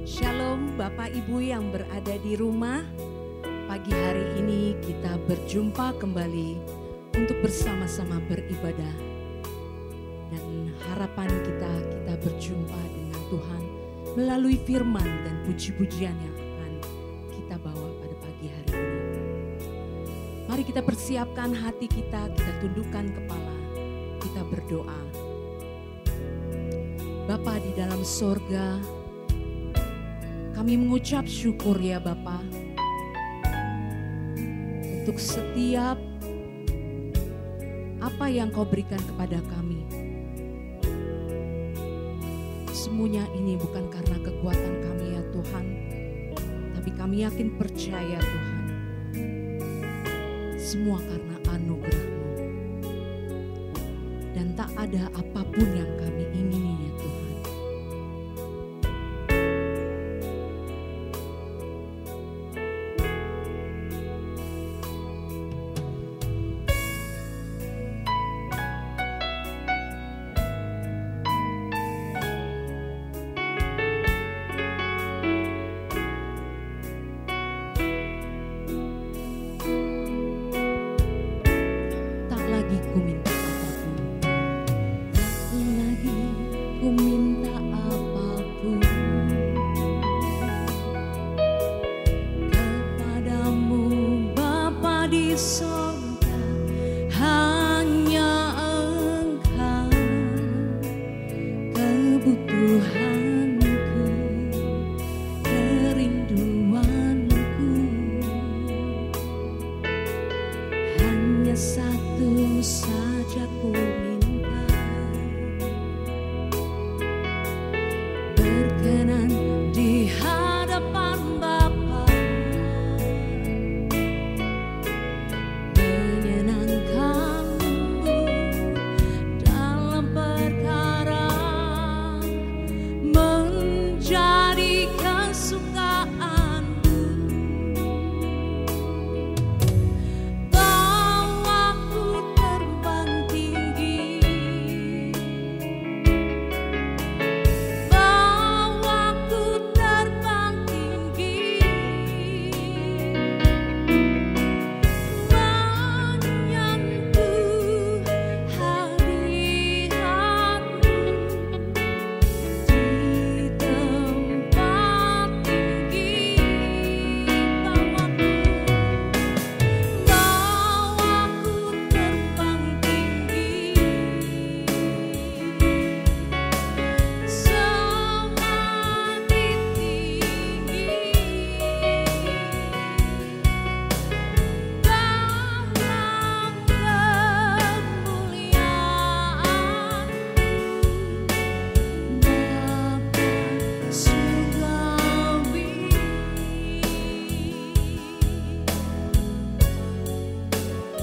Shalom Bapak Ibu yang berada di rumah. Pagi hari ini kita berjumpa kembali untuk bersama-sama beribadah. Dan harapan kita berjumpa dengan Tuhan melalui firman dan puji-pujian yang akan kita bawa pada pagi hari ini. Mari kita persiapkan hati kita tundukkan kepala, kita berdoa. Bapa di dalam sorga, kami mengucap syukur ya Bapa untuk setiap apa yang Kau berikan kepada kami. Semuanya ini bukan karena kekuatan kami ya Tuhan, tapi kami yakin percaya Tuhan, semua karena anugerah-Mu. Dan tak ada apapun yang kami ingini ya Tuhan.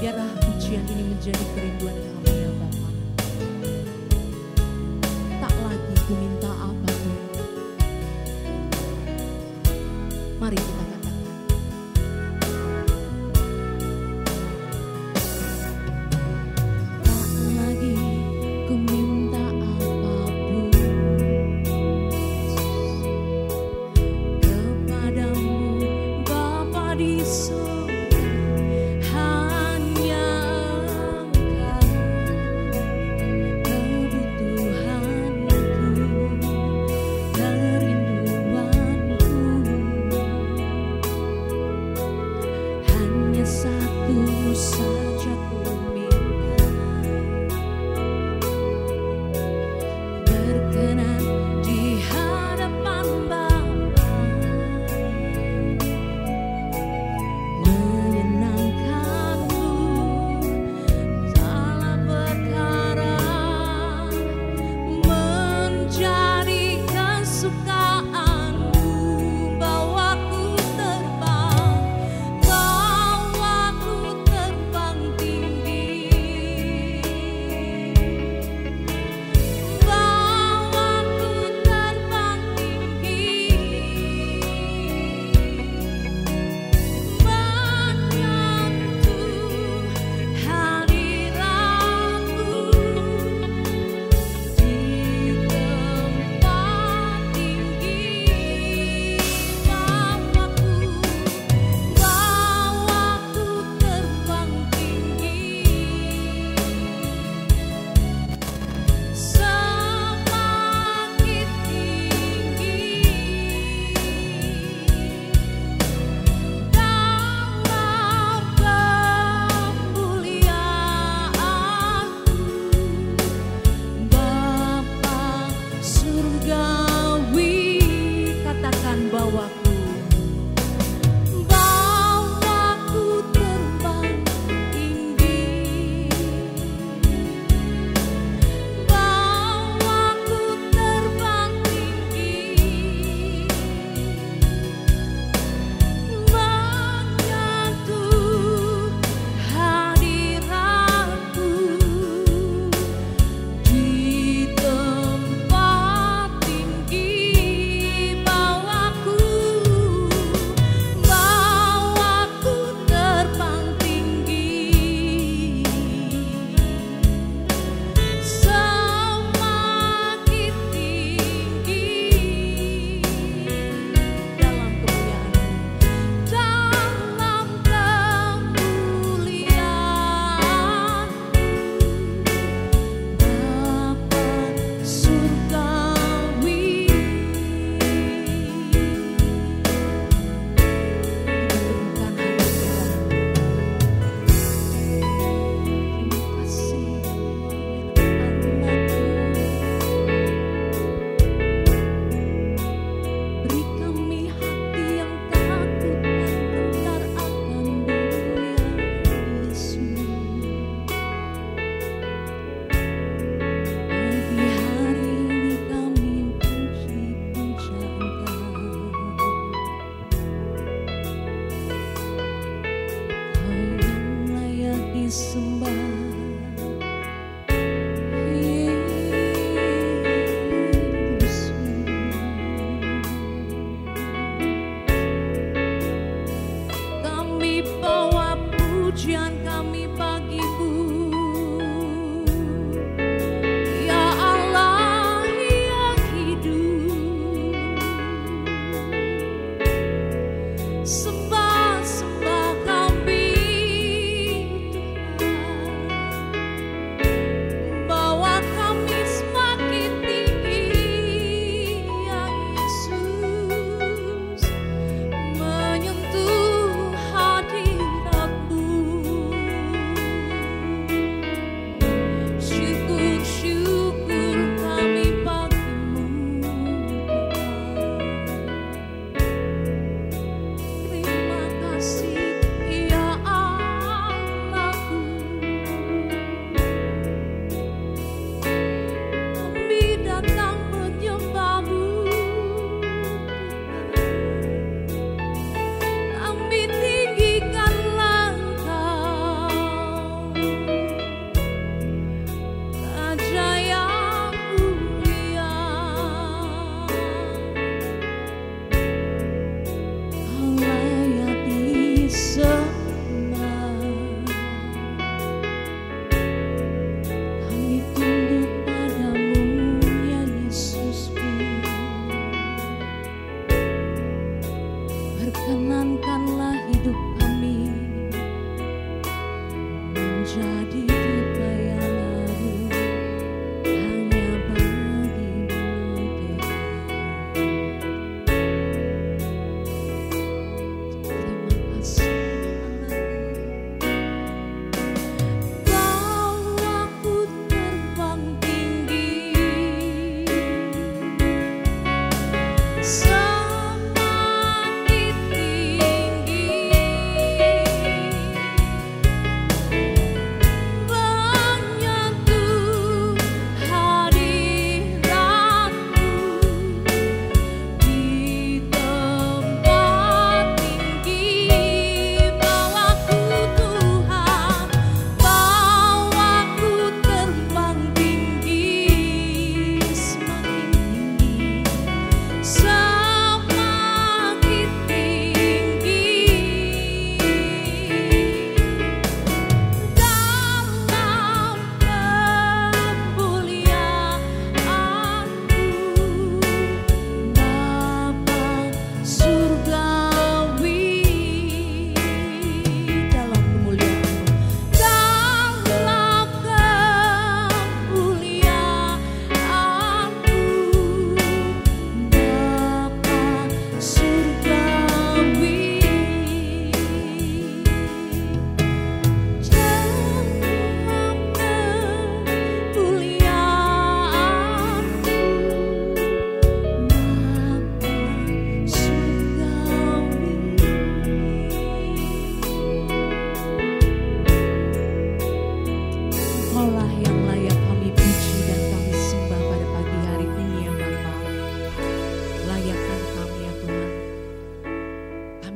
Biarlah pujian ini menjadi kerinduan kami ya Bapa. Tak lagi ku minta apapun. Mari kita katakan. Tak lagi ku minta apapun kepadamu Bapa di surga.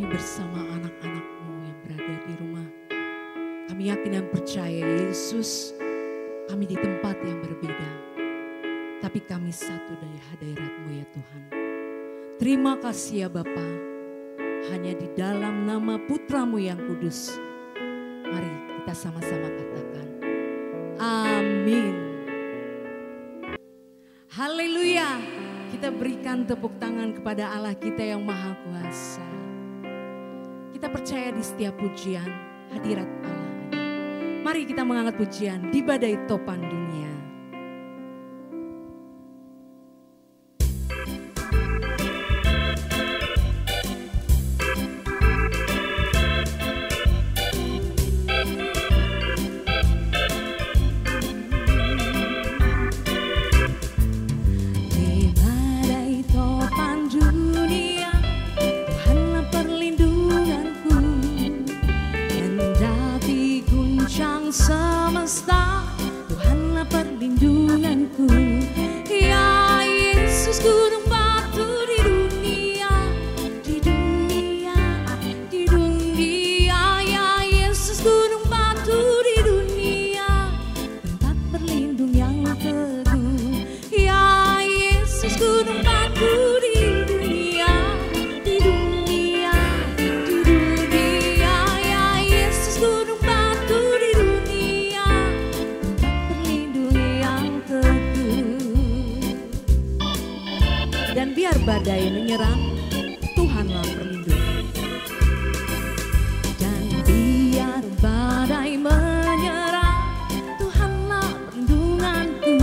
bersama anak-anak-Mu yang berada di rumah. Kami yakin dan percaya Yesus, kami di tempat yang berbeda, tapi kami satu dari hadirat-Mu ya Tuhan. Terima kasih ya Bapa, hanya di dalam nama Putra-Mu yang kudus. Mari kita sama-sama katakan, amin. Haleluya. Kita berikan tepuk tangan kepada Allah kita yang Maha Kuasa. Kita percaya di setiap pujian hadirat Allah. Mari kita mengangkat pujian di badai topan dunia. Semesta, Tuhanlah perlindunganku. Ya Yesus, gunung batu di dunia, di dunia, di dunia. Ya Yesus, gunung batu di dunia, tempat berlindung yang teguh. Ya Yesus, gunung batu di dunia, di dunia, di dunia. Ya Yesus, gunung batu di dan biar badai menyerang, Tuhanlah perlindungan. Dan biar badai menyerang, Tuhanlah perlindunganku.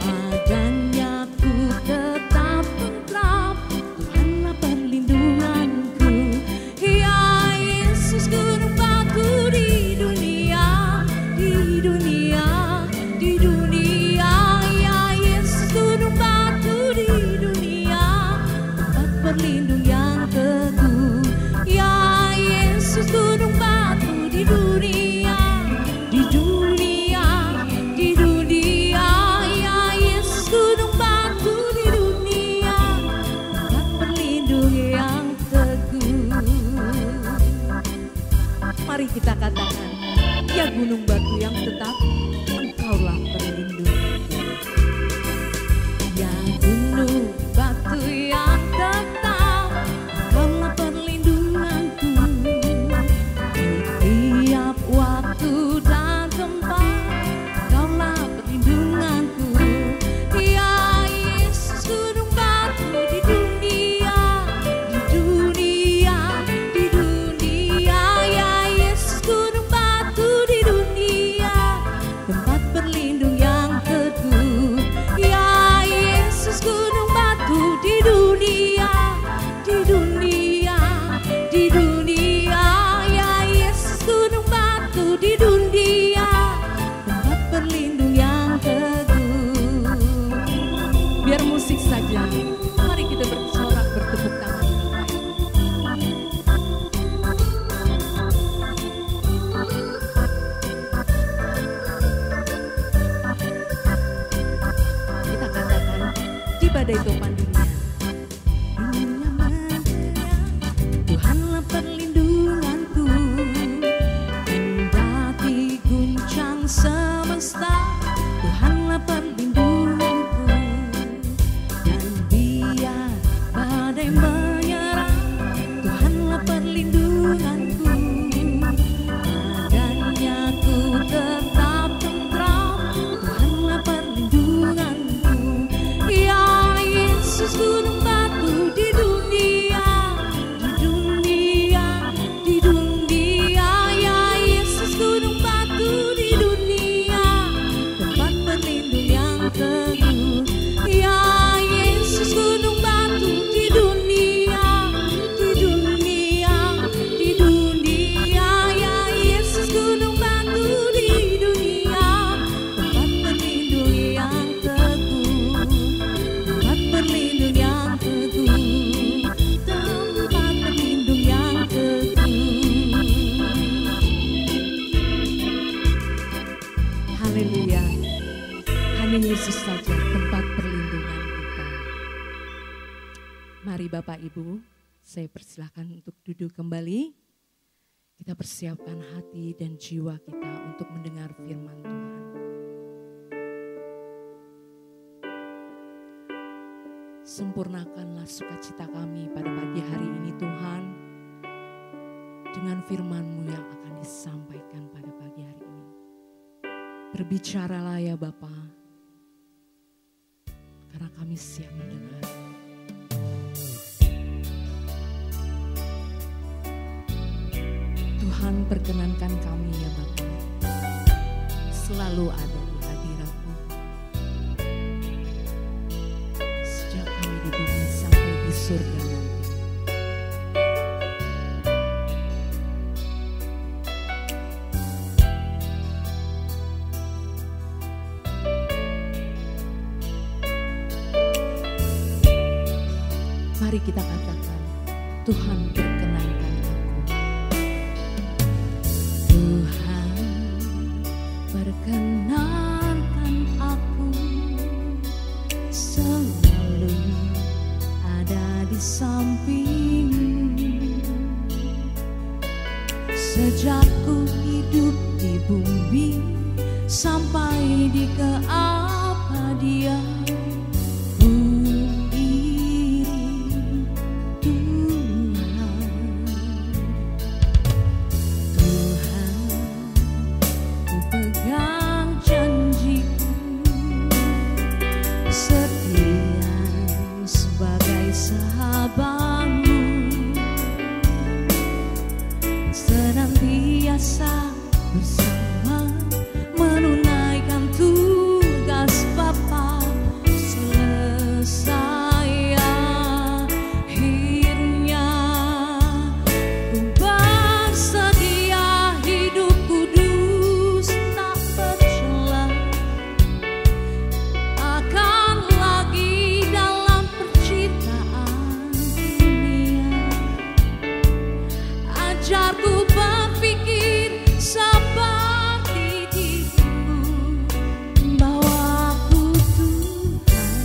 Padanya ku tetap tentram, Tuhanlah perlindunganku. Ya Yesus, gunung batu di dunia, di dunia, di dunia. Ya Yesus, gunung batu di dunia, tempat berlindung yang Yesus saja tempat perlindungan kita. Mari Bapak Ibu, saya persilahkan untuk duduk kembali. Kita persiapkan hati dan jiwa kita untuk mendengar firman Tuhan. Sempurnakanlah sukacita kami pada pagi hari ini Tuhan, dengan firman-Mu yang akan disampaikan pada pagi hari ini. Berbicaralah ya Bapa, karena kami siap mendengar. Tuhan, perkenankan kami ya Bapa, selalu ada di hadirat-Mu. Sejak kami di bumi sampai di surga nanti. Mari kita katakan, Tuhan perkenankan aku. Tuhan perkenankan aku selalu ada di samping-Mu. Sejak ku hidup di bumi sampai di keabadian. Senantiasa bersama menunaikan tugas Bapa selesai akhirnya. Ku bersedia hidup kudus tak tercela, akan lagi dalam percintaan dunia. Ajarku berpikir seperti dirimu, bawa aku Tuhan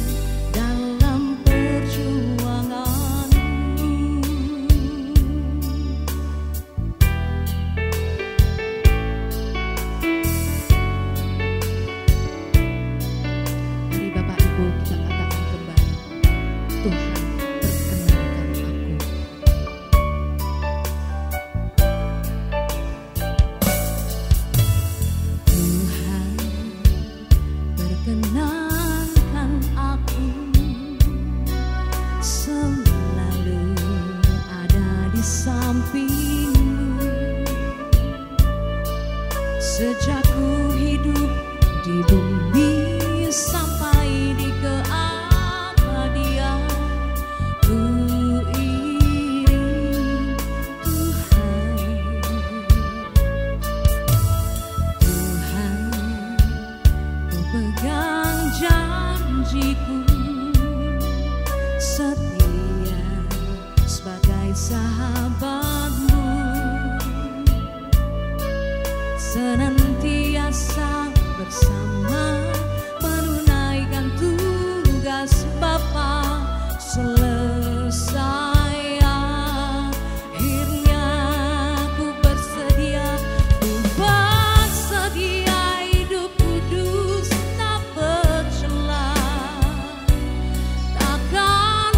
dalam perjuangan-Mu. Mari Bapak Ibu kita katakan kembali, Tuhan perkenankan aku. Perkenankan aku selalu ada di samping-Mu. Sejak ku hidup di bumi sampai di keabadian, ku iring Tuhan. Tuhan, ku pegang janji-Ku, setia sebagai sahabat-Mu, senantiasa bersama menunaikan tugas Bapa selesai akhirnya. Ku bersedia hidup kudus tak bercela, takkan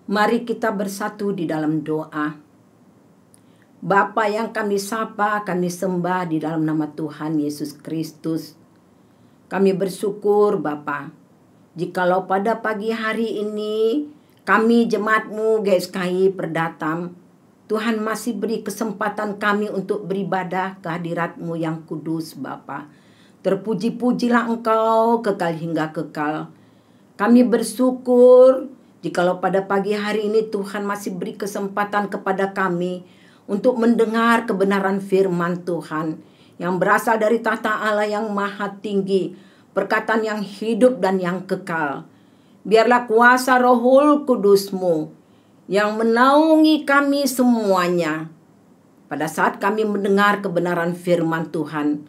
Mari kita bersatu di dalam doa. Bapa yang kami sapa, kami sembah di dalam nama Tuhan Yesus Kristus. Kami bersyukur Bapa, jikalau pada pagi hari ini kami jemaat-Mu GSKI Perdatam, Tuhan masih beri kesempatan kami untuk beribadah ke hadirat-Mu yang kudus Bapa. Terpuji-pujilah Engkau kekal hingga kekal. Kami bersyukur jikalau pada pagi hari ini Tuhan masih beri kesempatan kepada kami untuk mendengar kebenaran firman Tuhan yang berasal dari tahta Allah yang maha tinggi, perkataan yang hidup dan yang kekal. Biarlah kuasa Rohul Kudus-Mu yang menaungi kami semuanya pada saat kami mendengar kebenaran firman Tuhan,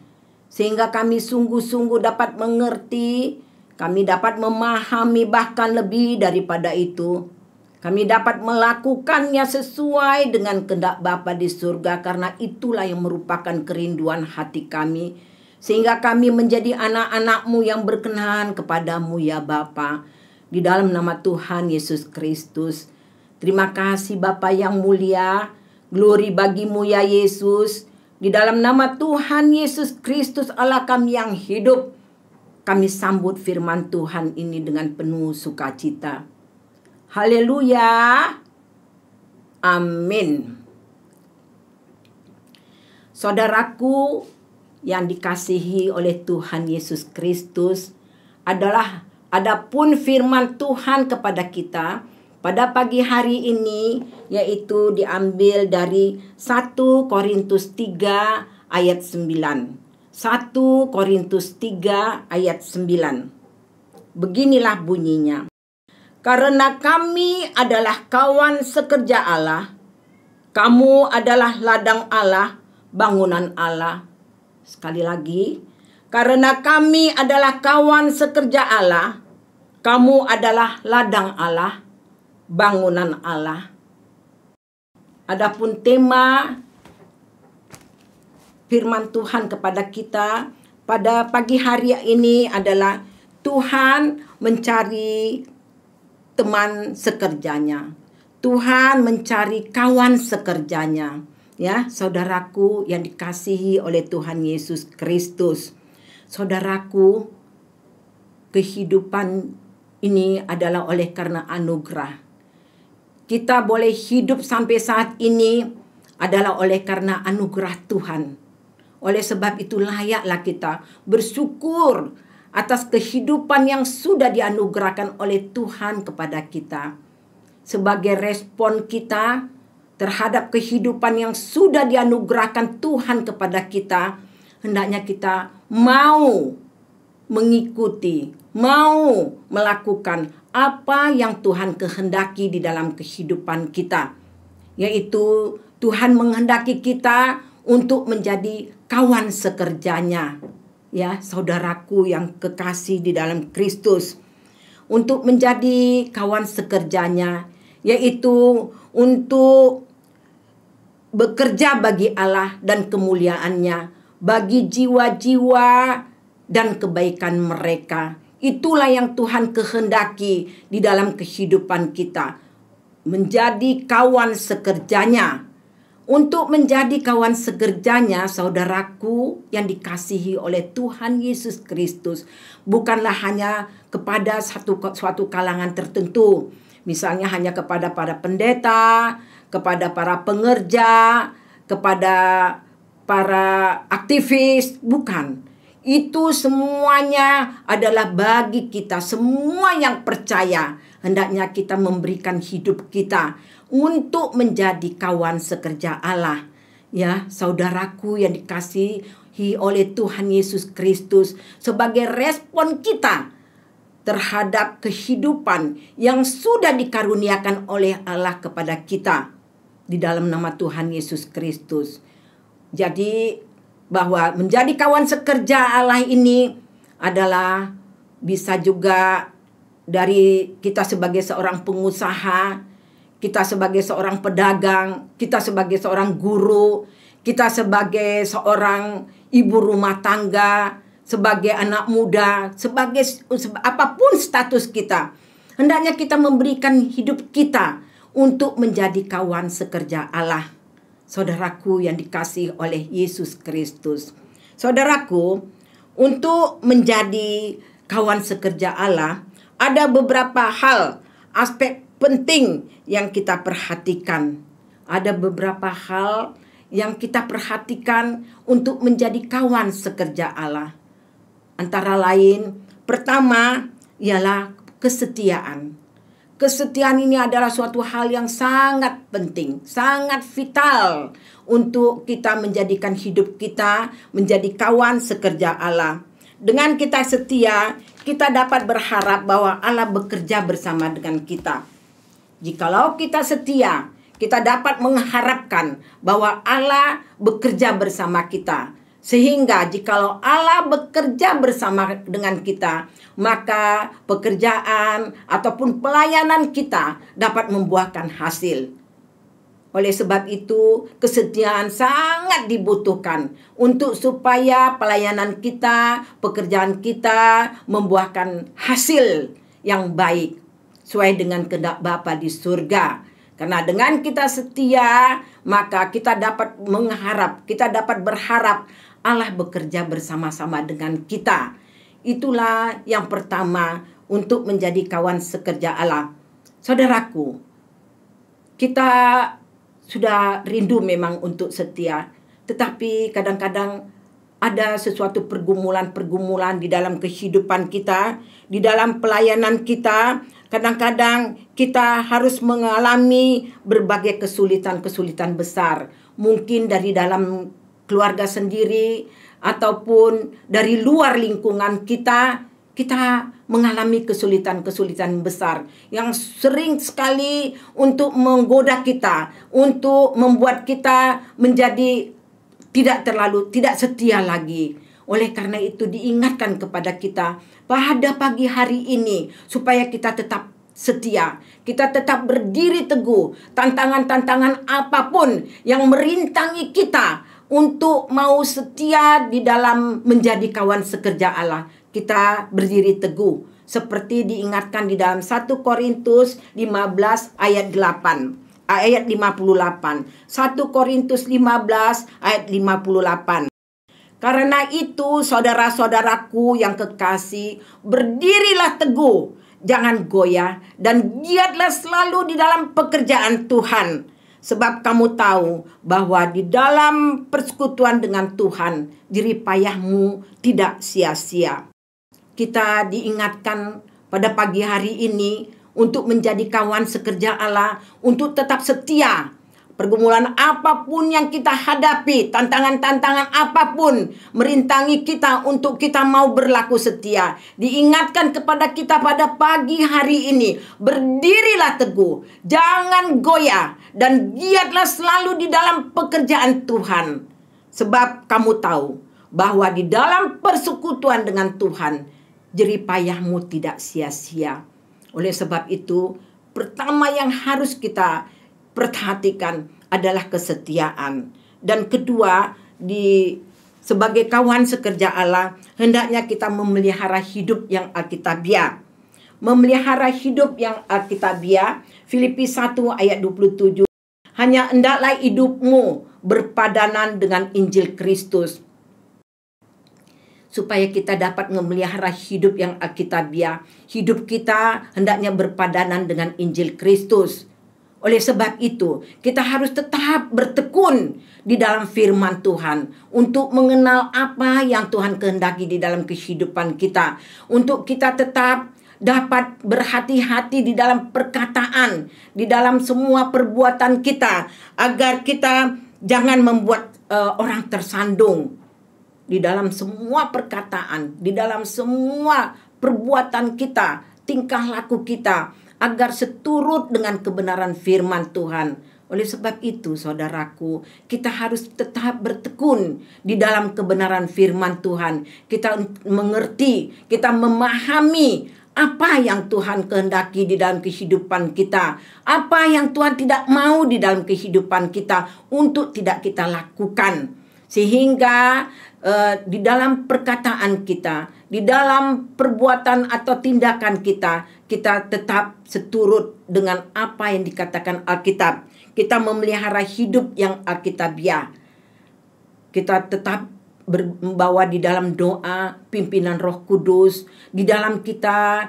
sehingga kami sungguh-sungguh dapat mengerti, kami dapat memahami, bahkan lebih daripada itu, kami dapat melakukannya sesuai dengan kehendak Bapa di surga, karena itulah yang merupakan kerinduan hati kami, sehingga kami menjadi anak-anak-Mu yang berkenan kepadamu ya Bapa, di dalam nama Tuhan Yesus Kristus. Terima kasih Bapa yang mulia, glory bagimu ya Yesus, di dalam nama Tuhan Yesus Kristus Allah kami yang hidup. Kami sambut firman Tuhan ini dengan penuh sukacita. Haleluya. Amin. Saudaraku yang dikasihi oleh Tuhan Yesus Kristus, adapun firman Tuhan kepada kita pada pagi hari ini, yaitu diambil dari 1 Korintus 3 ayat 9. 1 Korintus 3 ayat 9. Beginilah bunyinya. Karena kami adalah kawan sekerja Allah, kamu adalah ladang Allah, bangunan Allah. Sekali lagi, karena kami adalah kawan sekerja Allah, kamu adalah ladang Allah, bangunan Allah. Adapun tema firman Tuhan kepada kita pada pagi hari ini adalah Tuhan mencari teman sekerjanya. Tuhan mencari kawan sekerjanya. Ya, saudaraku yang dikasihi oleh Tuhan Yesus Kristus. Saudaraku, kehidupan ini adalah oleh karena anugerah. Kita boleh hidup sampai saat ini adalah oleh karena anugerah Tuhan. Oleh sebab itu layaklah kita bersyukur atas kehidupan yang sudah dianugerahkan oleh Tuhan kepada kita. Sebagai respon kita terhadap kehidupan yang sudah dianugerahkan Tuhan kepada kita, hendaknya kita mau mengikuti, mau melakukan apa yang Tuhan kehendaki di dalam kehidupan kita. Yaitu Tuhan menghendaki kita untuk menjadi kawan sekerjanya. Ya, saudaraku yang kekasih di dalam Kristus. Untuk menjadi kawan sekerjanya, yaitu untuk bekerja bagi Allah dan kemuliaannya, bagi jiwa-jiwa dan kebaikan mereka. Itulah yang Tuhan kehendaki di dalam kehidupan kita. Menjadi kawan sekerjanya. Untuk menjadi kawan sekerjanya, saudaraku yang dikasihi oleh Tuhan Yesus Kristus, bukanlah hanya kepada suatu kalangan tertentu. Misalnya hanya kepada para pendeta, kepada para pengerja, kepada para aktivis. Bukan. Itu semuanya adalah bagi kita, semua yang percaya. Hendaknya kita memberikan hidup kita untuk menjadi kawan sekerja Allah. Ya, saudaraku yang dikasihi oleh Tuhan Yesus Kristus, sebagai respon kita terhadap kehidupan yang sudah dikaruniakan oleh Allah kepada kita di dalam nama Tuhan Yesus Kristus. Jadi bahwa menjadi kawan sekerja Allah ini adalah bisa juga dari kita sebagai seorang pengusaha, kita sebagai seorang pedagang, kita sebagai seorang guru, kita sebagai seorang ibu rumah tangga, sebagai anak muda, sebagai apapun status kita. Hendaknya kita memberikan hidup kita untuk menjadi kawan sekerja Allah. Saudaraku yang dikasihi oleh Yesus Kristus. Saudaraku, untuk menjadi kawan sekerja Allah, ada beberapa hal, aspek penting yang kita perhatikan. Ada beberapa hal yang kita perhatikan untuk menjadi kawan sekerja Allah. Antara lain, pertama ialah kesetiaan. Kesetiaan ini adalah suatu hal yang sangat penting, sangat vital untuk kita menjadikan hidup kita menjadi kawan sekerja Allah. Dengan kita setia, kita dapat berharap bahwa Allah bekerja bersama dengan kita. Jikalau kita setia, kita dapat mengharapkan bahwa Allah bekerja bersama kita. Sehingga jikalau Allah bekerja bersama dengan kita, maka pekerjaan ataupun pelayanan kita dapat membuahkan hasil. Oleh sebab itu, kesetiaan sangat dibutuhkan untuk supaya pelayanan kita, pekerjaan kita membuahkan hasil yang baik sesuai dengan kehendak Bapa di surga. Karena dengan kita setia, maka kita dapat mengharap, kita dapat berharap Allah bekerja bersama-sama dengan kita. Itulah yang pertama untuk menjadi kawan sekerja Allah. Saudaraku, kita sudah rindu memang untuk setia, tetapi kadang-kadang ada sesuatu pergumulan-pergumulan di dalam kehidupan kita, di dalam pelayanan kita. Kadang-kadang kita harus mengalami berbagai kesulitan-kesulitan besar. Mungkin dari dalam keluarga sendiri ataupun dari luar lingkungan kita mengalami kesulitan-kesulitan besar yang sering sekali untuk menggoda kita, untuk membuat kita menjadi tidak setia lagi. Oleh karena itu diingatkan kepada kita pada pagi hari ini supaya kita tetap setia, kita tetap berdiri teguh tantangan-tantangan apapun yang merintangi kita untuk mau setia di dalam menjadi kawan sekerja Allah. Kita berdiri teguh seperti diingatkan di dalam 1 Korintus 15 ayat 8. Ayat 58. 1 Korintus 15 ayat 58. Karena itu saudara-saudaraku yang kekasih, berdirilah teguh, jangan goyah, dan giatlah selalu di dalam pekerjaan Tuhan. Sebab kamu tahu bahwa di dalam persekutuan dengan Tuhan, jerih payahmu tidak sia-sia. Kita diingatkan pada pagi hari ini untuk menjadi kawan sekerja Allah, untuk tetap setia. Pergumulan apapun yang kita hadapi, tantangan-tantangan apapun merintangi kita untuk kita mau berlaku setia. Diingatkan kepada kita pada pagi hari ini, berdirilah teguh, jangan goyah, dan giatlah selalu di dalam pekerjaan Tuhan. Sebab kamu tahu bahwa di dalam persekutuan dengan Tuhan, jerih payahmu tidak sia-sia. Oleh sebab itu, pertama yang harus kita perhatikan adalah kesetiaan. Dan kedua, sebagai kawan sekerja Allah, hendaknya kita memelihara hidup yang alkitabiah. Memelihara hidup yang alkitabiah, Filipi 1 ayat 27. Hanya hendaklah hidupmu berpadanan dengan Injil Kristus, supaya kita dapat memelihara hidup yang alkitabiah. Hidup kita hendaknya berpadanan dengan Injil Kristus. Oleh sebab itu, kita harus tetap bertekun di dalam firman Tuhan untuk mengenal apa yang Tuhan kehendaki di dalam kehidupan kita. Untuk kita tetap dapat berhati-hati di dalam perkataan, di dalam semua perbuatan kita, agar kita jangan membuat orang tersandung di dalam semua perkataan, di dalam semua perbuatan kita, tingkah laku kita, agar seturut dengan kebenaran firman Tuhan. Oleh sebab itu, saudaraku, kita harus tetap bertekun di dalam kebenaran firman Tuhan. Kita mengerti, kita memahami apa yang Tuhan kehendaki di dalam kehidupan kita, apa yang Tuhan tidak mau di dalam kehidupan kita untuk tidak kita lakukan. Sehingga di dalam perkataan kita di dalam perbuatan atau tindakan kita tetap seturut dengan apa yang dikatakan Alkitab. Kita memelihara hidup yang Alkitabiah. Kita tetap membawa di dalam doa pimpinan Roh Kudus, di dalam kita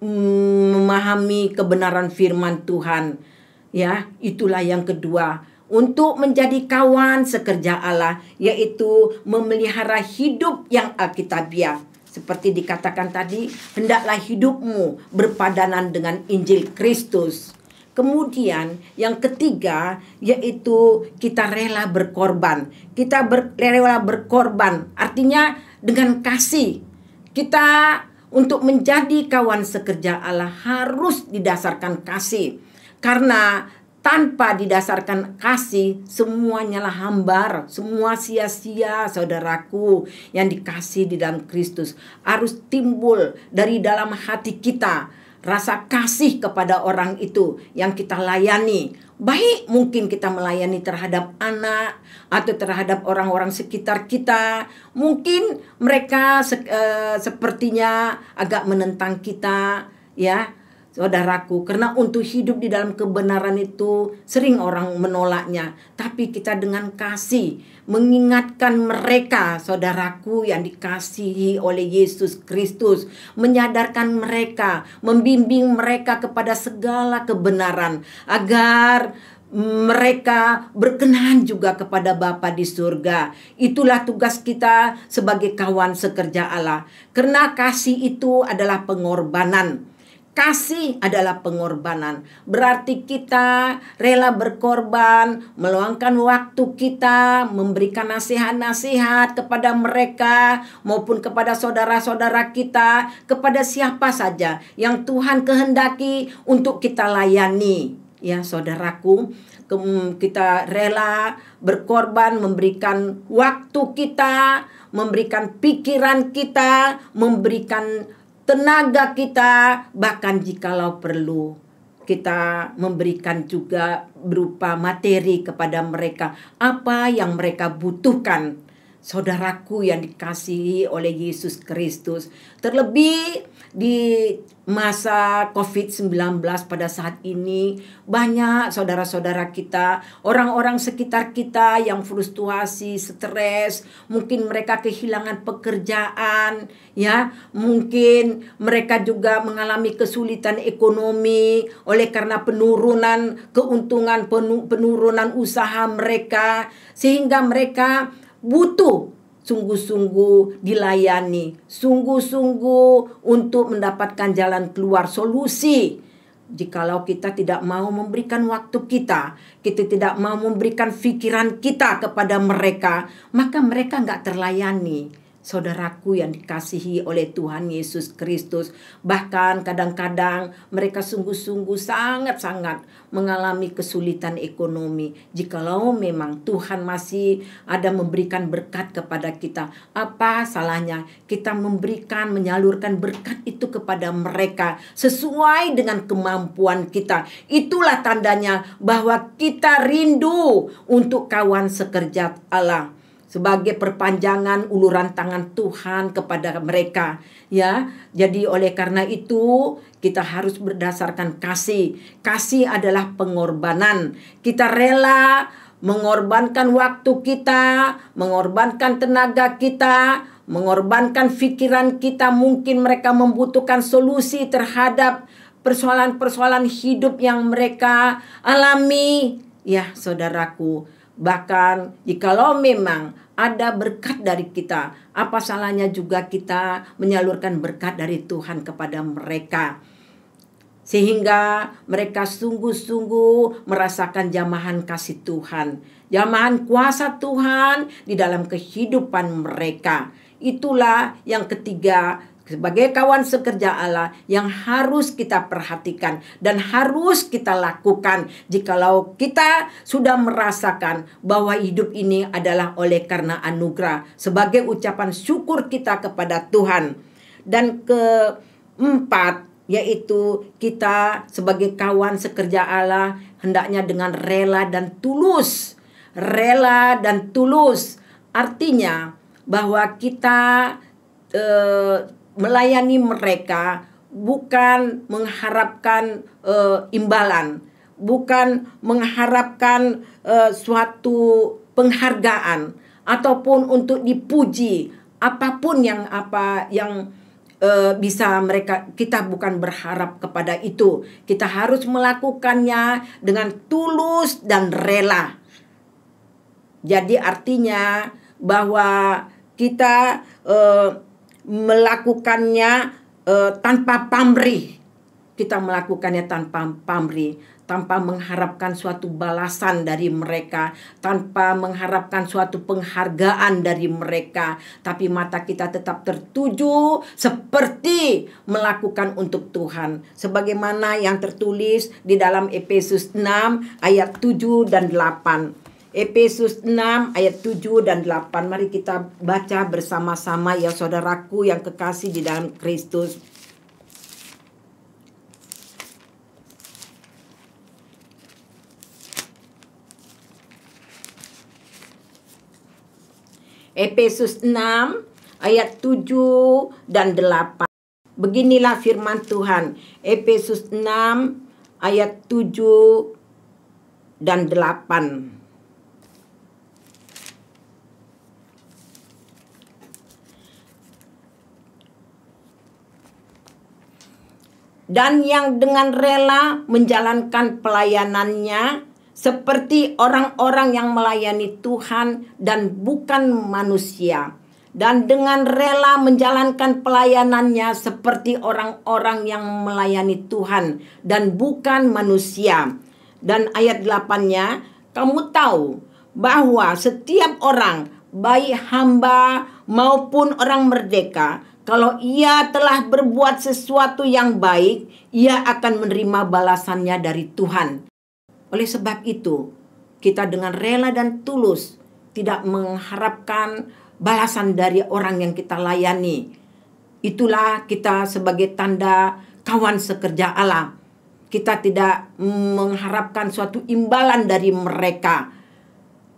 memahami kebenaran firman Tuhan. Ya, itulah yang kedua. Untuk menjadi kawan sekerja Allah, yaitu memelihara hidup yang Alkitabiah. Seperti dikatakan tadi, hendaklah hidupmu berpadanan dengan Injil Kristus. Kemudian yang ketiga, yaitu kita rela berkorban. Kita rela berkorban, artinya dengan kasih. Kita untuk menjadi kawan sekerja Allah harus didasarkan kasih. Karena tanpa didasarkan kasih, semuanya lah hambar, semua sia-sia, saudaraku yang dikasih di dalam Kristus. Harus timbul dari dalam hati kita rasa kasih kepada orang itu yang kita layani. Baik mungkin kita melayani terhadap anak atau terhadap orang-orang sekitar kita. Mungkin mereka sepertinya agak menentang kita, ya. Saudaraku, karena untuk hidup di dalam kebenaran itu sering orang menolaknya. Tapi kita dengan kasih mengingatkan mereka, saudaraku yang dikasihi oleh Yesus Kristus. Menyadarkan mereka, membimbing mereka kepada segala kebenaran. Agar mereka berkenan juga kepada Bapa di surga. Itulah tugas kita sebagai kawan sekerja Allah. Karena kasih itu adalah pengorbanan. Kasih adalah pengorbanan. Berarti kita rela berkorban, meluangkan waktu kita, memberikan nasihat-nasihat kepada mereka maupun kepada saudara-saudara kita, kepada siapa saja yang Tuhan kehendaki untuk kita layani. Ya, saudaraku, kita rela berkorban, memberikan waktu kita, memberikan pikiran kita, memberikan tenaga kita, bahkan jikalau perlu kita memberikan juga berupa materi kepada mereka apa yang mereka butuhkan. Saudaraku yang dikasihi oleh Yesus Kristus, terlebih di masa COVID-19 pada saat ini, banyak saudara-saudara kita, orang-orang sekitar kita yang frustasi, stres, mungkin mereka kehilangan pekerjaan, ya, mungkin mereka juga mengalami kesulitan ekonomi oleh karena penurunan keuntungan, penurunan usaha mereka, sehingga mereka butuh sungguh-sungguh dilayani, sungguh-sungguh untuk mendapatkan jalan keluar, solusi. Jikalau kita tidak mau memberikan waktu kita tidak mau memberikan pikiran kita kepada mereka, maka mereka nggak terlayani. Saudaraku yang dikasihi oleh Tuhan Yesus Kristus, bahkan kadang-kadang mereka sungguh-sungguh sangat-sangat mengalami kesulitan ekonomi. Jikalau memang Tuhan masih ada memberikan berkat kepada kita, apa salahnya kita menyalurkan berkat itu kepada mereka sesuai dengan kemampuan kita. Itulah tandanya bahwa kita rindu untuk kawan sekerja Allah, sebagai perpanjangan uluran tangan Tuhan kepada mereka, ya. Jadi oleh karena itu kita harus berdasarkan kasih. Kasih adalah pengorbanan. Kita rela mengorbankan waktu kita, mengorbankan tenaga kita, mengorbankan pikiran kita. Mungkin mereka membutuhkan solusi terhadap persoalan-persoalan hidup yang mereka alami, ya saudaraku. Bahkan jikalau memang ada berkat dari kita, apa salahnya juga kita menyalurkan berkat dari Tuhan kepada mereka, sehingga mereka sungguh-sungguh merasakan jamahan kasih Tuhan, jamahan kuasa Tuhan di dalam kehidupan mereka. Itulah yang ketiga, sebagai kawan sekerja Allah yang harus kita perhatikan dan harus kita lakukan jikalau kita sudah merasakan bahwa hidup ini adalah oleh karena anugerah, sebagai ucapan syukur kita kepada Tuhan. Dan keempat, yaitu kita sebagai kawan sekerja Allah hendaknya dengan rela dan tulus. Rela dan tulus artinya bahwa kita melayani mereka bukan mengharapkan imbalan, bukan mengharapkan suatu penghargaan ataupun untuk dipuji, apapun yang bisa kita bukan berharap kepada itu. Kita harus melakukannya dengan tulus dan rela. Jadi artinya bahwa kita melakukannya tanpa pamrih. Kita melakukannya tanpa pamrih, tanpa mengharapkan suatu balasan dari mereka, tanpa mengharapkan suatu penghargaan dari mereka, tapi mata kita tetap tertuju seperti melakukan untuk Tuhan, sebagaimana yang tertulis di dalam Efesus 6 ayat 7 dan 8. Efesus 6 ayat 7 dan 8. Mari kita baca bersama-sama ya saudaraku yang kekasih di dalam Kristus. Efesus 6 ayat 7 dan 8. Beginilah firman Tuhan. Efesus 6 ayat 7 dan 8. Dan yang dengan rela menjalankan pelayanannya seperti orang-orang yang melayani Tuhan dan bukan manusia. Dan dengan rela menjalankan pelayanannya seperti orang-orang yang melayani Tuhan dan bukan manusia. Dan ayat 8-nya, kamu tahu bahwa setiap orang, baik hamba maupun orang merdeka, kalau ia telah berbuat sesuatu yang baik, ia akan menerima balasannya dari Tuhan. Oleh sebab itu, kita dengan rela dan tulus tidak mengharapkan balasan dari orang yang kita layani. Itulah kita sebagai tanda kawan sekerja Allah. Kita tidak mengharapkan suatu imbalan dari mereka,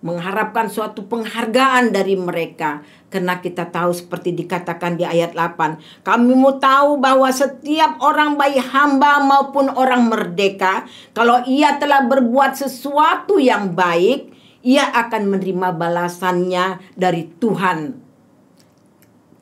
mengharapkan suatu penghargaan dari mereka. Karena kita tahu seperti dikatakan di ayat 8. Kami mau tahu bahwa setiap orang baik hamba maupun orang merdeka, kalau ia telah berbuat sesuatu yang baik, ia akan menerima balasannya dari Tuhan.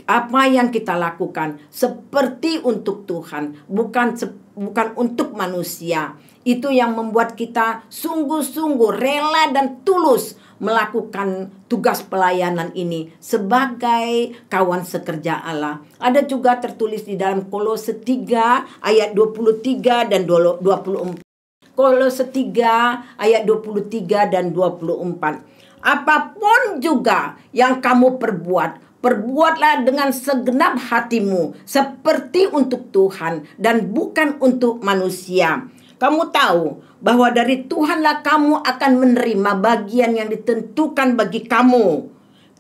Apa yang kita lakukan seperti untuk Tuhan, bukan untuk manusia. Itu yang membuat kita sungguh-sungguh rela dan tulus melakukan tugas pelayanan ini sebagai kawan sekerja Allah. Ada juga tertulis di dalam Kolose 3 ayat 23 dan 24. Kolose 3 ayat 23 dan 24. Apapun juga yang kamu perbuat, perbuatlah dengan segenap hatimu seperti untuk Tuhan dan bukan untuk manusia. Kamu tahu bahwa dari Tuhanlah kamu akan menerima bagian yang ditentukan bagi kamu.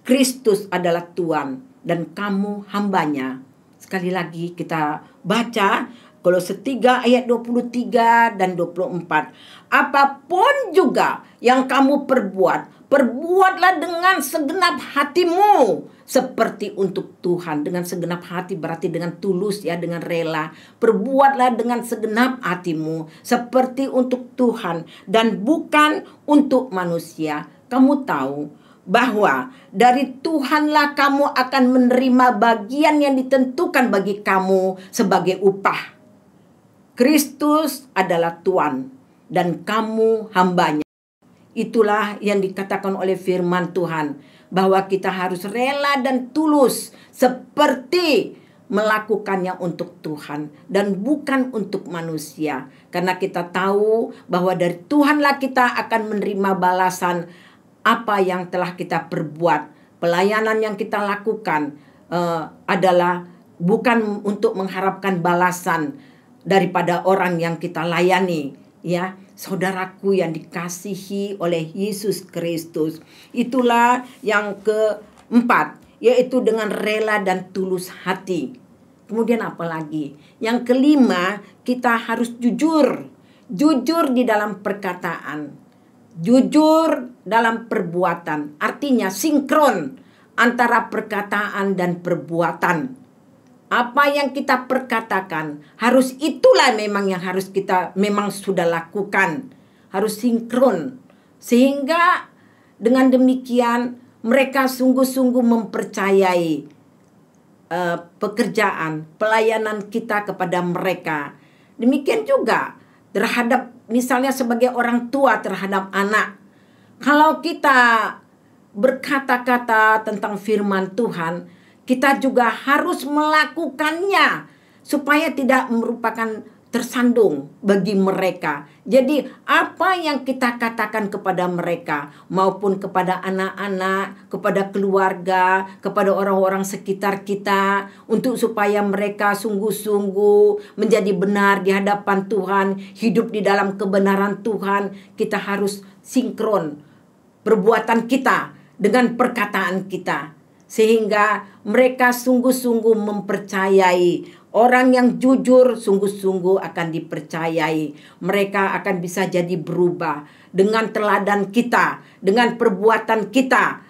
Kristus adalah Tuhan dan kamu hambanya. Sekali lagi kita baca Kolose 3 ayat 23 dan 24. Apapun juga yang kamu perbuat, perbuatlah dengan segenap hatimu seperti untuk Tuhan. Dengan segenap hati berarti dengan tulus ya, dengan rela. Perbuatlah dengan segenap hatimu seperti untuk Tuhan dan bukan untuk manusia. Kamu tahu bahwa dari Tuhanlah kamu akan menerima bagian yang ditentukan bagi kamu sebagai upah. Kristus adalah Tuhan dan kamu hambanya. Itulah yang dikatakan oleh firman Tuhan, bahwa kita harus rela dan tulus seperti melakukannya untuk Tuhan dan bukan untuk manusia. Karena kita tahu bahwa dari Tuhanlah kita akan menerima balasan apa yang telah kita perbuat. Pelayanan yang kita lakukan adalah bukan untuk mengharapkan balasan daripada orang yang kita layani, ya. Saudaraku yang dikasihi oleh Yesus Kristus. Itulah yang keempat, yaitu dengan rela dan tulus hati. Kemudian apa lagi? Yang kelima, kita harus jujur. Jujur di dalam perkataan. Jujur dalam perbuatan. Artinya sinkron antara perkataan dan perbuatan. Apa yang kita perkatakan, harus itulah memang yang harus kita memang sudah lakukan. Harus sinkron. Sehingga dengan demikian mereka sungguh-sungguh mempercayai pekerjaan, pelayanan kita kepada mereka. Demikian juga terhadap misalnya sebagai orang tua terhadap anak. Kalau kita berkata-kata tentang firman Tuhan, kita juga harus melakukannya supaya tidak merupakan tersandung bagi mereka. Jadi apa yang kita katakan kepada mereka maupun kepada anak-anak, kepada keluarga, kepada orang-orang sekitar kita untuk supaya mereka sungguh-sungguh menjadi benar di hadapan Tuhan, hidup di dalam kebenaran Tuhan, kita harus sinkron perbuatan kita dengan perkataan kita. Sehingga mereka sungguh-sungguh mempercayai. Orang yang jujur sungguh-sungguh akan dipercayai. Mereka akan bisa jadi berubah. Dengan teladan kita, dengan perbuatan kita.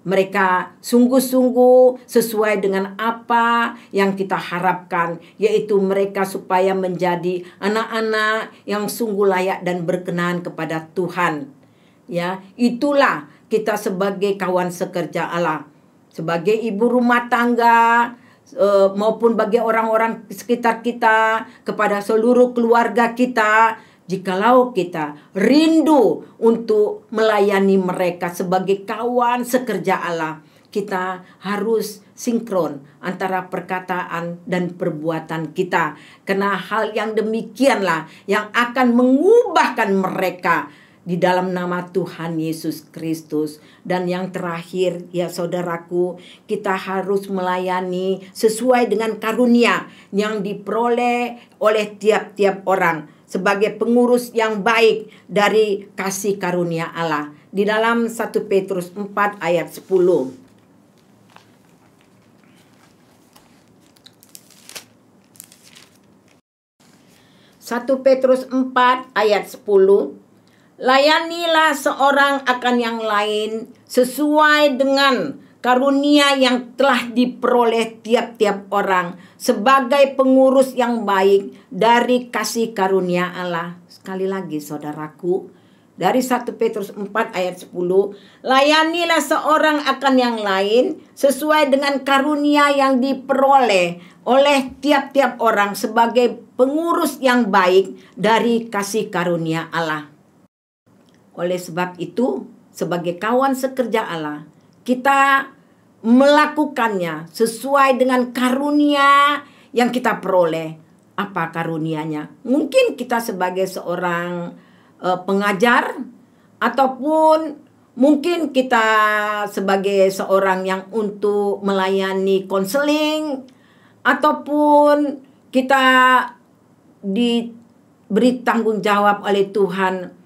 Mereka sungguh-sungguh sesuai dengan apa yang kita harapkan. Yaitu mereka supaya menjadi anak-anak yang sungguh layak dan berkenan kepada Tuhan. Ya, itulah kita sebagai kawan sekerja Allah. Sebagai ibu rumah tangga maupun bagi orang-orang sekitar kita, kepada seluruh keluarga kita, jikalau kita rindu untuk melayani mereka sebagai kawan sekerja Allah, kita harus sinkron antara perkataan dan perbuatan kita. Karena hal yang demikianlah yang akan mengubahkan mereka di dalam nama Tuhan Yesus Kristus. Dan yang terakhir, ya saudaraku, kita harus melayani sesuai dengan karunia yang diperoleh oleh tiap-tiap orang sebagai pengurus yang baik dari kasih karunia Allah. Di dalam 1 Petrus 4 ayat 10. 1 Petrus 4 ayat 10. Layanilah seorang akan yang lain sesuai dengan karunia yang telah diperoleh tiap-tiap orang sebagai pengurus yang baik dari kasih karunia Allah. Sekali lagi saudaraku, dari 1 Petrus 4 ayat 10, layanilah seorang akan yang lain sesuai dengan karunia yang diperoleh oleh tiap-tiap orang sebagai pengurus yang baik dari kasih karunia Allah. Oleh sebab itu, sebagai kawan sekerja Allah, kita melakukannya sesuai dengan karunia yang kita peroleh. Apa karunianya? Mungkin kita sebagai seorang pengajar, ataupun mungkin kita sebagai seorang yang untuk melayani konseling, ataupun kita diberi tanggung jawab oleh Tuhan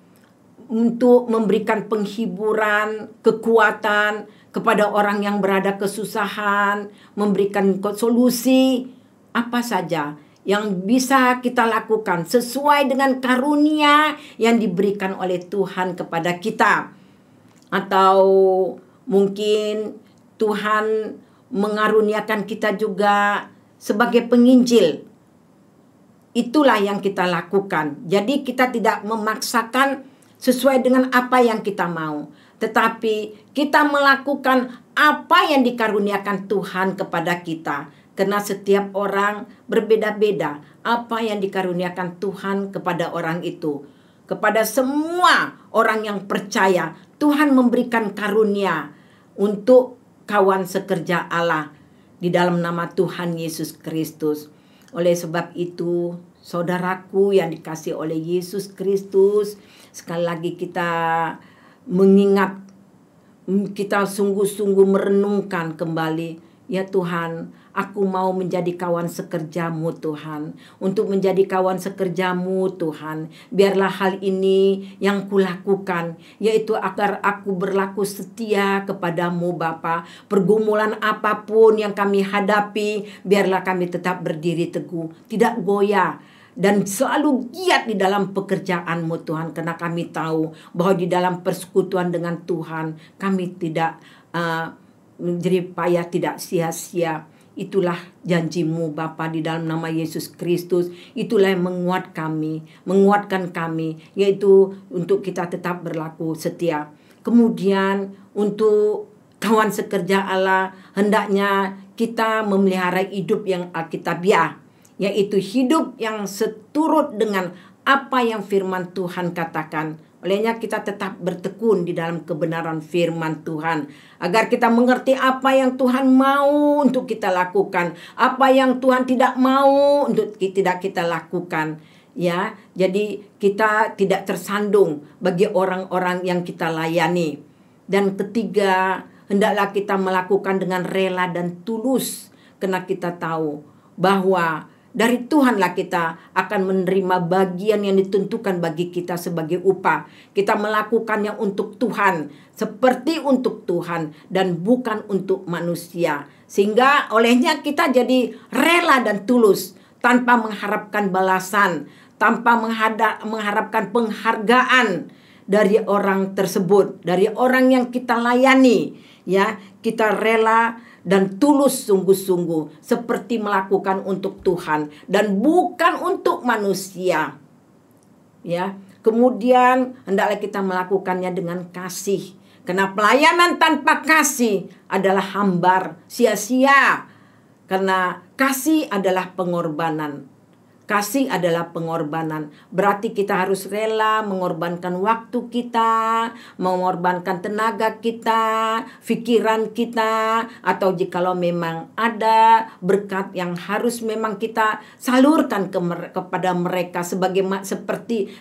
untuk memberikan penghiburan, kekuatan kepada orang yang berada kesusahan, memberikan solusi, apa saja yang bisa kita lakukan sesuai dengan karunia yang diberikan oleh Tuhan kepada kita. Atau mungkin Tuhan mengaruniakan kita juga sebagai penginjil. Itulah yang kita lakukan. Jadi kita tidak memaksakan sesuai dengan apa yang kita mau, tetapi kita melakukan apa yang dikaruniakan Tuhan kepada kita. Karena setiap orang berbeda-beda apa yang dikaruniakan Tuhan kepada orang itu. Kepada semua orang yang percaya, Tuhan memberikan karunia untuk kawan sekerja Allah di dalam nama Tuhan Yesus Kristus. Oleh sebab itu, saudaraku yang dikasihi oleh Yesus Kristus, sekali lagi kita mengingat, kita sungguh-sungguh merenungkan kembali, ya Tuhan, aku mau menjadi kawan sekerja-Mu Tuhan. Untuk menjadi kawan sekerja-Mu Tuhan, biarlah hal ini yang kulakukan, yaitu agar aku berlaku setia kepadamu Bapa. Pergumulan apapun yang kami hadapi, biarlah kami tetap berdiri teguh, tidak goyah, dan selalu giat di dalam pekerjaan-Mu Tuhan. Karena kami tahu bahwa di dalam persekutuan dengan Tuhan, kami tidak jerih payah, tidak sia-sia. Itulah janji-Mu Bapa di dalam nama Yesus Kristus. Itulah yang menguatkan kami, yaitu untuk kita tetap berlaku setia. Kemudian untuk kawan sekerja Allah, hendaknya kita memelihara hidup yang alkitabiah, yaitu hidup yang seturut dengan apa yang firman Tuhan katakan. Olehnya kita tetap bertekun di dalam kebenaran firman Tuhan, agar kita mengerti apa yang Tuhan mau untuk kita lakukan, apa yang Tuhan tidak mau untuk tidak kita lakukan. Ya, jadi kita tidak tersandung bagi orang-orang yang kita layani. Dan ketiga, hendaklah kita melakukan dengan rela dan tulus, karena kita tahu bahwa dari Tuhanlah kita akan menerima bagian yang ditentukan bagi kita sebagai upah. Kita melakukannya untuk Tuhan, seperti untuk Tuhan dan bukan untuk manusia. Sehingga olehnya kita jadi rela dan tulus, tanpa mengharapkan balasan, tanpa mengharapkan penghargaan dari orang tersebut, dari orang yang kita layani. Ya, kita rela dan tulus sungguh-sungguh, seperti melakukan untuk Tuhan dan bukan untuk manusia. Ya, kemudian hendaklah kita melakukannya dengan kasih, karena pelayanan tanpa kasih adalah hambar, sia-sia. Karena kasih adalah pengorbanan. Kasih adalah pengorbanan. Berarti kita harus rela mengorbankan waktu kita, mengorbankan tenaga kita, pikiran kita, atau jikalau memang ada berkat yang harus memang kita salurkan kepada mereka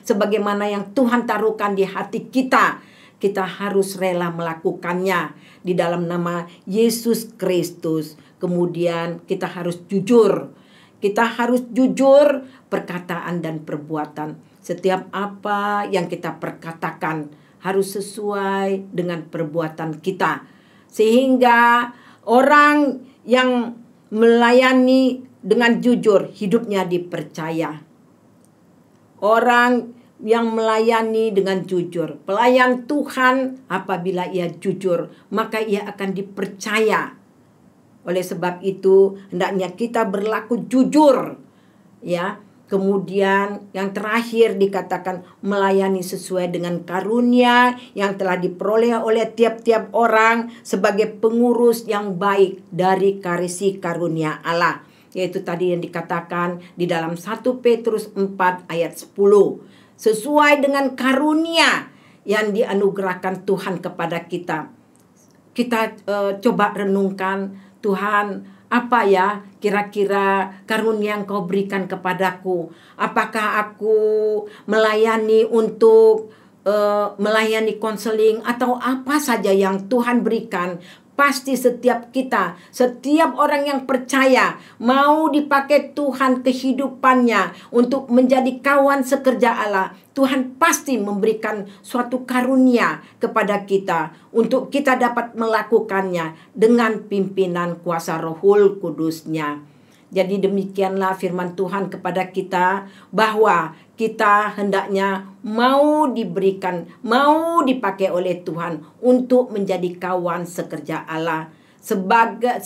sebagaimana yang Tuhan taruhkan di hati kita. Kita harus rela melakukannya di dalam nama Yesus Kristus. Kemudian kita harus jujur. Kita harus jujur perkataan dan perbuatan. Setiap apa yang kita perkatakan harus sesuai dengan perbuatan kita. Sehingga orang yang melayani dengan jujur, hidupnya dipercaya. Orang yang melayani dengan jujur, pelayan Tuhan apabila ia jujur, maka ia akan dipercaya. Oleh sebab itu, hendaknya kita berlaku jujur. Ya, kemudian yang terakhir dikatakan melayani sesuai dengan karunia yang telah diperoleh oleh tiap-tiap orang sebagai pengurus yang baik dari karisi karunia Allah. Yaitu tadi yang dikatakan di dalam 1 Petrus 4 ayat 10. Sesuai dengan karunia yang dianugerahkan Tuhan kepada kita. Kita coba renungkan, Tuhan, apa ya kira-kira karunia yang Kau berikan kepadaku? Apakah aku melayani untuk melayani konseling atau apa saja yang Tuhan berikan? Pasti setiap kita, setiap orang yang percaya mau dipakai Tuhan kehidupannya untuk menjadi kawan sekerja Allah, Tuhan pasti memberikan suatu karunia kepada kita untuk kita dapat melakukannya dengan pimpinan kuasa Rohul Kudus-Nya. Jadi demikianlah firman Tuhan kepada kita, bahwa kita hendaknya mau diberikan, mau dipakai oleh Tuhan untuk menjadi kawan sekerja Allah. Sebagai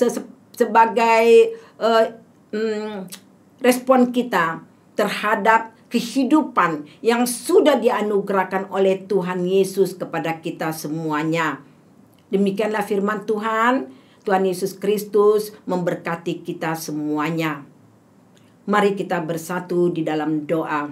respon kita terhadap kehidupan yang sudah dianugerahkan oleh Tuhan Yesus kepada kita semuanya. Demikianlah firman Tuhan. Tuhan Yesus Kristus memberkati kita semuanya. Mari kita bersatu di dalam doa.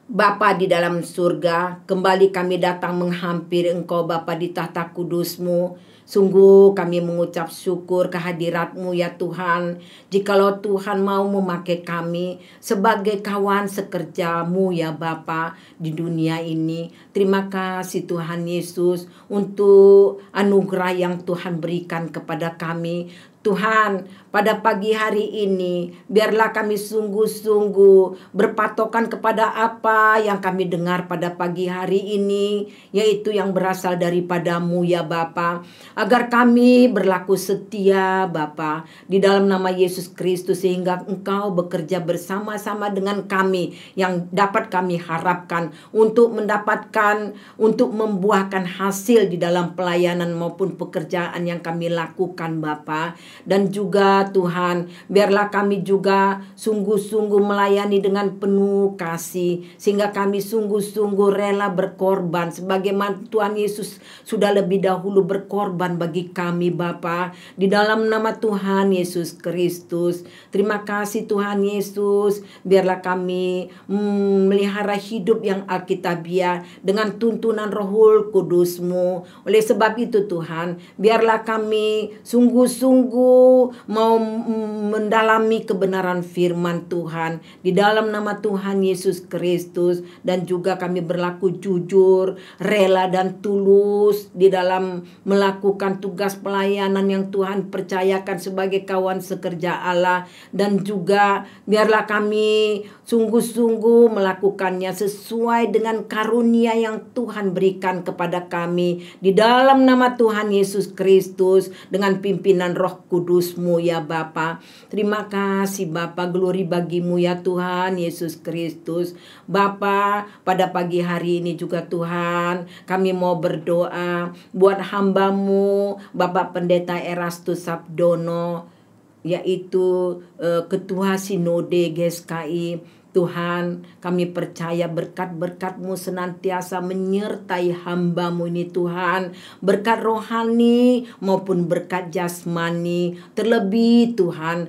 Bapa di dalam surga, kembali kami datang menghampiri Engkau Bapa di tahta kudus-Mu. Sungguh kami mengucap syukur kehadirat-Mu ya Tuhan. Jikalau Tuhan mau memakai kami sebagai kawan sekerja-Mu ya Bapa di dunia ini. Terima kasih Tuhan Yesus untuk anugerah yang Tuhan berikan kepada kami. Tuhan, pada pagi hari ini, biarlah kami sungguh-sungguh berpatokan kepada apa yang kami dengar pada pagi hari ini, yaitu yang berasal daripada-Mu ya Bapa. Agar kami berlaku setia Bapa di dalam nama Yesus Kristus, sehingga Engkau bekerja bersama-sama dengan kami yang dapat kami harapkan untuk mendapatkan, untuk membuahkan hasil di dalam pelayanan maupun pekerjaan yang kami lakukan Bapa. Dan juga Tuhan, biarlah kami juga sungguh-sungguh melayani dengan penuh kasih, sehingga kami sungguh-sungguh rela berkorban sebagaimana Tuhan Yesus sudah lebih dahulu berkorban bagi kami Bapa. Di dalam nama Tuhan Yesus Kristus, terima kasih Tuhan Yesus, biarlah kami melihara hidup yang alkitabiah dengan tuntunan Roh Kudus-Mu. Oleh sebab itu Tuhan, biarlah kami sungguh-sungguh mau mendalami kebenaran firman Tuhan di dalam nama Tuhan Yesus Kristus, dan juga kami berlaku jujur, rela dan tulus di dalam melakukan tugas pelayanan yang Tuhan percayakan sebagai kawan sekerja Allah. Dan juga biarlah kami sungguh-sungguh melakukannya sesuai dengan karunia yang Tuhan berikan kepada kami di dalam nama Tuhan Yesus Kristus, dengan pimpinan Roh Kudus-Mu ya Bapa. Terima kasih Bapa, glory bagi-Mu ya Tuhan Yesus Kristus. Bapa, pada pagi hari ini juga Tuhan, kami mau berdoa buat hamba-Mu Bapak Pendeta Erastus Sabdono, yaitu Ketua Sinode GSKI. Tuhan, kami percaya berkat-berkat-Mu senantiasa menyertai hamba-Mu ini Tuhan. Berkat rohani maupun berkat jasmani. Terlebih Tuhan,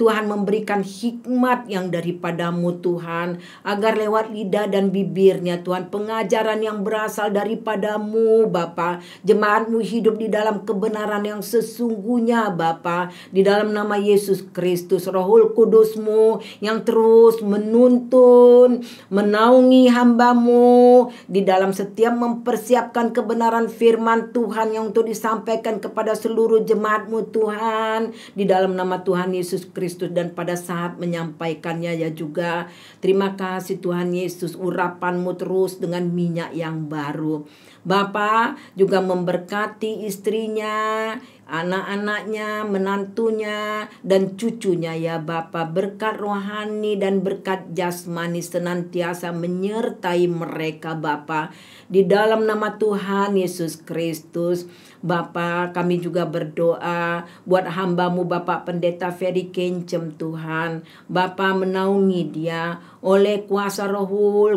Tuhan memberikan hikmat yang daripada-Mu Tuhan. Agar lewat lidah dan bibirnya Tuhan, pengajaran yang berasal daripada-Mu Bapa, jemaat-Mu hidup di dalam kebenaran yang sesungguhnya Bapa. Di dalam nama Yesus Kristus, Roh Kudus-Mu yang terus menuntun, menaungi hamba-Mu di dalam setiap mempersiapkan kebenaran firman Tuhan yang untuk disampaikan kepada seluruh jemaat-Mu Tuhan, di dalam nama Tuhan Yesus Kristus. Dan pada saat menyampaikannya ya juga, terima kasih Tuhan Yesus, urapan-Mu terus dengan minyak yang baru. Bapa juga memberkati istrinya, anak-anaknya, menantunya, dan cucunya ya Bapa. Berkat rohani dan berkat jasmani senantiasa menyertai mereka Bapa. Di dalam nama Tuhan Yesus Kristus, Bapa, kami juga berdoa buat hamba-Mu Bapak Pendeta Ferry Kencem Tuhan. Bapa, menaungi dia oleh kuasa Roh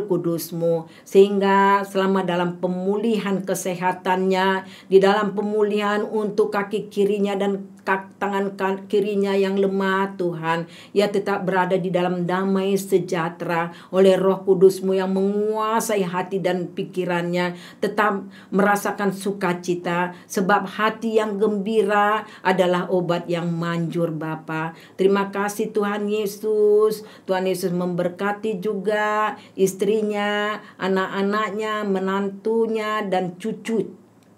Kudus-Mu, sehingga selama dalam pemulihan kesehatannya, di dalam pemulihan untuk kaki kirinya dan tangan kirinya yang lemah Tuhan, ia tetap berada di dalam damai sejahtera oleh Roh Kudus-Mu yang menguasai hati dan pikirannya, tetap merasakan sukacita, sebab hati yang gembira adalah obat yang manjur Bapa. Terima kasih Tuhan Yesus. Tuhan Yesus memberkati juga istrinya, anak-anaknya, menantunya, dan cucu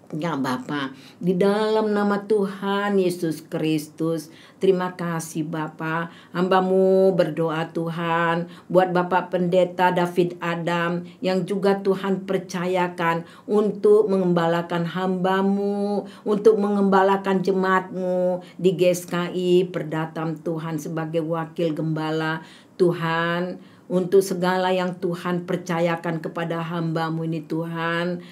ya Bapa, di dalam nama Tuhan Yesus Kristus. Terima kasih Bapa. Hamba-Mu berdoa Tuhan buat Bapak Pendeta David Adam yang juga Tuhan percayakan untuk mengembalakan hamba-Mu, untuk mengembalakan jemaat-Mu di GSKI Perdatam Tuhan sebagai wakil gembala Tuhan. Untuk segala yang Tuhan percayakan kepada hamba-Mu ini Tuhan,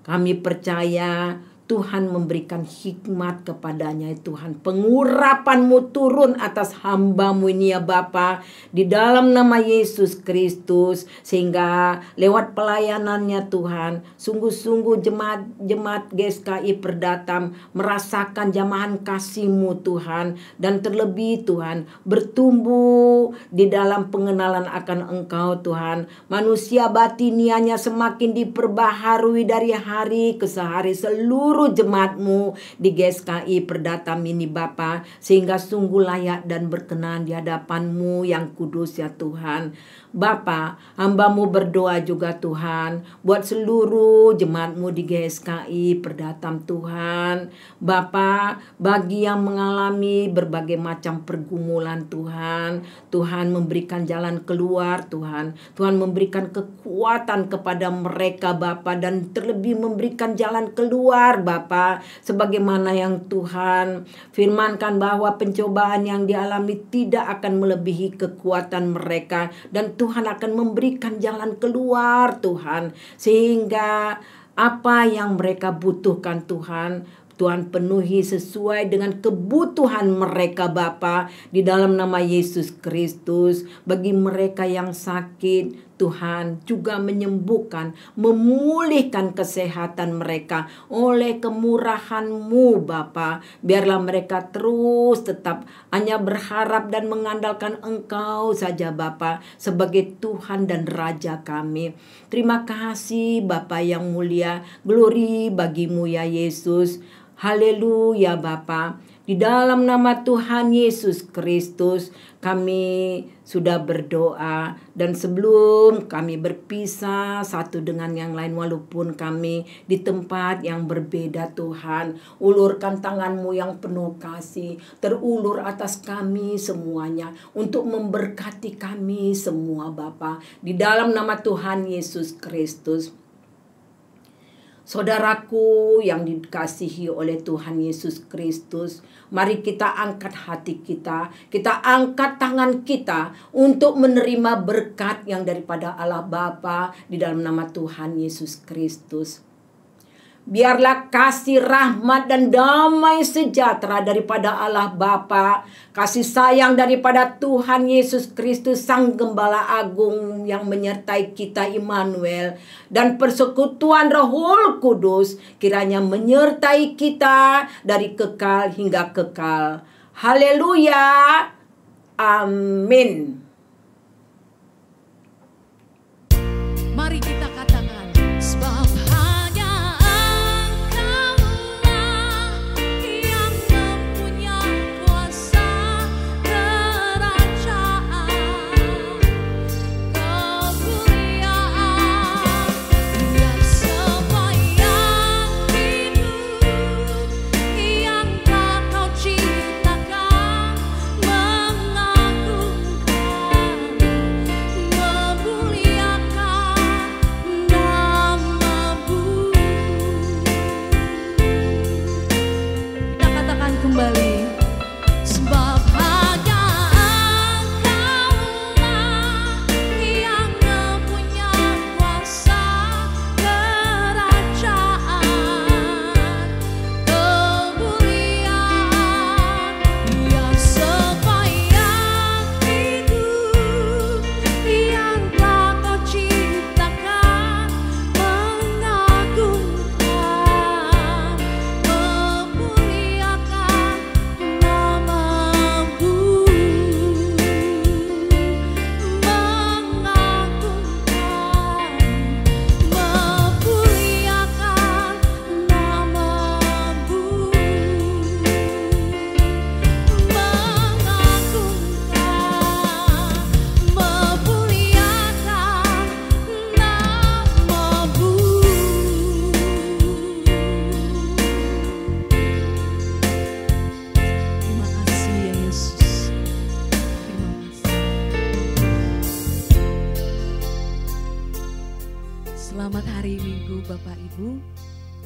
kami percaya Tuhan memberikan hikmat kepadanya Tuhan. Pengurapan-Mu turun atas hamba-Mu ini ya Bapa, di dalam nama Yesus Kristus, sehingga lewat pelayanannya Tuhan, sungguh-sungguh jemaat GSKI Perdatam merasakan jamahan kasih-Mu Tuhan, dan terlebih Tuhan bertumbuh di dalam pengenalan akan Engkau Tuhan. Manusia batinianya semakin diperbaharui dari hari ke hari. Seluruh seluruh jemaat-Mu di GSKI Perdata Mini Bapa, sehingga sungguh layak dan berkenan di hadapan-Mu yang kudus ya Tuhan. Bapa, hamba-Mu berdoa juga Tuhan buat seluruh jemaat-Mu di GSKI Perdatam Tuhan. Bapa, bagi yang mengalami berbagai macam pergumulan Tuhan, Tuhan memberikan jalan keluar Tuhan. Tuhan memberikan kekuatan kepada mereka Bapa, dan terlebih memberikan jalan keluar Bapa, sebagaimana yang Tuhan firmankan bahwa pencobaan yang dialami tidak akan melebihi kekuatan mereka, dan Tuhan akan memberikan jalan keluar Tuhan, sehingga apa yang mereka butuhkan Tuhan penuhi sesuai dengan kebutuhan mereka Bapa, di dalam nama Yesus Kristus. Bagi mereka yang sakit, Tuhan juga menyembuhkan, memulihkan kesehatan mereka oleh kemurahan-Mu Bapa. Biarlah mereka terus tetap hanya berharap dan mengandalkan Engkau saja Bapa, sebagai Tuhan dan Raja kami. Terima kasih Bapa yang mulia, glory bagi-Mu ya Yesus. Haleluya Bapa. Di dalam nama Tuhan Yesus Kristus kami sudah berdoa, dan sebelum kami berpisah satu dengan yang lain, walaupun kami di tempat yang berbeda Tuhan, ulurkan tangan-Mu yang penuh kasih terulur atas kami semuanya untuk memberkati kami semua Bapa, di dalam nama Tuhan Yesus Kristus. Saudaraku yang dikasihi oleh Tuhan Yesus Kristus, mari kita angkat hati kita angkat tangan kita untuk menerima berkat yang daripada Allah Bapa di dalam nama Tuhan Yesus Kristus. Biarlah kasih, rahmat, dan damai sejahtera daripada Allah Bapa, kasih sayang daripada Tuhan Yesus Kristus Sang Gembala Agung yang menyertai kita Immanuel, dan persekutuan Roh Kudus kiranya menyertai kita dari kekal hingga kekal. Haleluya. Amin. Mari kita katakan, sebab hanya Engkaulah yang mempunyai kuasa kerajaan, kemuliaan, dan sembahyang hidup yang telah Kau ciptakan, mengagungkan, memuliakan nama-Mu. Kita katakan kembali, sebab hanya Engkaulah yang mempunyai kuasa kerajaan, kemuliaan, yang sembahyang hidup yang telah Kau ciptakan, mengagungkan, memuliakan nama-Mu, mengagungkan, memuliakan nama-Mu, mengagungkan, memuliakan nama-Mu. Terima kasih ya Yesus. Terima kasih. Selamat hari Minggu Bapak Ibu.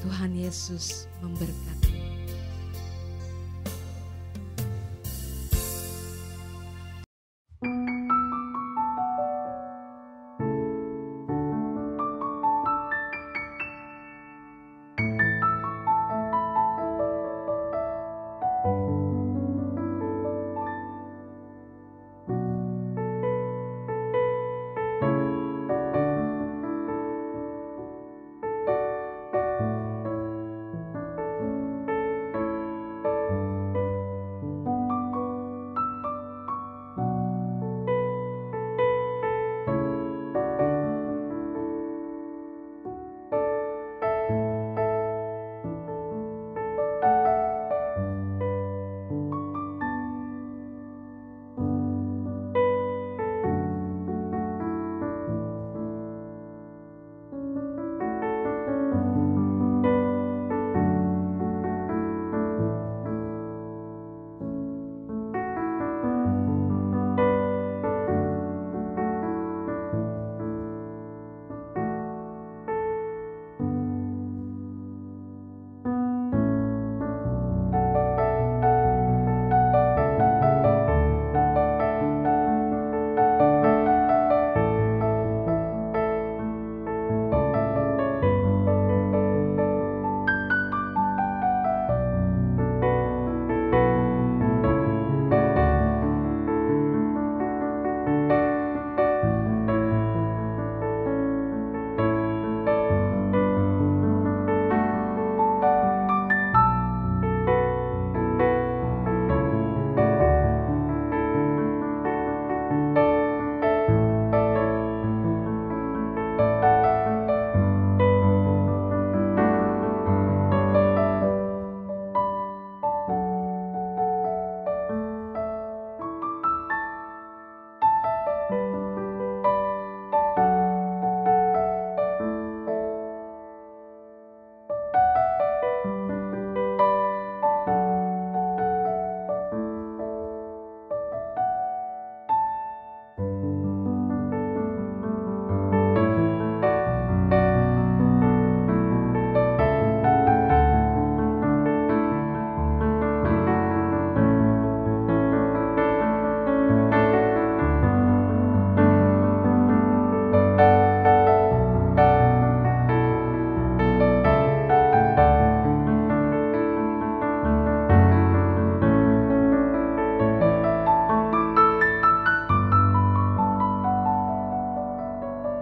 Tuhan Yesus memberkati.